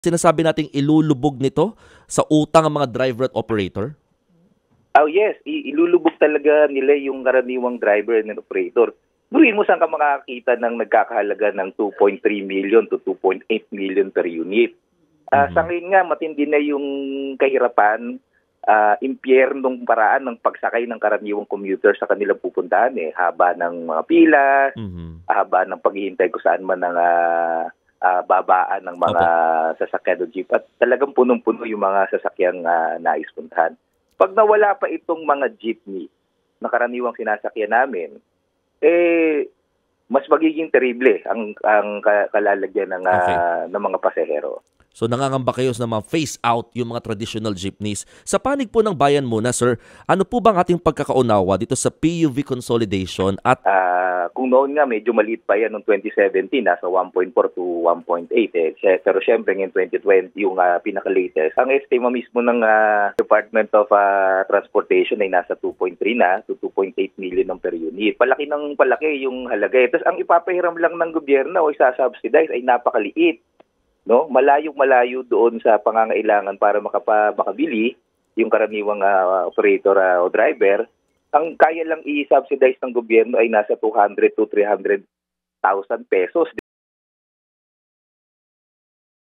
Sinasabi nating ilulubog nito sa utang ang mga driver at operator? Oh yes, ilulubog talaga nila yung karaniwang driver and operator. Buhin mo saan ka makakita ng nagkakahalaga ng 2.3 million to 2.8 million per unit. Sa ngayon nga, matindi na yung kahirapan, impyernong paraan ng pagsakay ng karaniwang commuter sa kanilang pupuntahan. Haba ng mga pilas, haba ng paghihintay kung saan man ang babaan ng mga sasakyan o jeep. At talagang punong-puno yung mga sasakyang nais puntahan. Pag nawala pa itong mga jeepney na karaniwang sinasakyan namin, mas magiging terrible ang kalalagyan ng mga pasahero. So nangangamba kayo na ma-phase out yung mga traditional jeepneys. Sa panig po ng bayan muna, sir, ano po bang ating pagkakaunawa dito sa PUV consolidation? At kung noon nga medyo maliit pa yan noong 2017, nasa 1.4 to 1.8. Pero syempre ngayon 2020 yung pinaka-latest. Ang estima mismo ng Department of Transportation ay nasa 2.3 na to 2.8 million ng per unit. Palaki ng palaki yung halaga. Tapos ang ipapahiram lang ng gobyerno o isa-subsidize ay napakaliit. No, malayo doon sa pangangailangan para makabili yung karaniwang operator o driver. Ang kaya lang i-subsidize ng gobyerno ay nasa 200 to 300,000 pesos.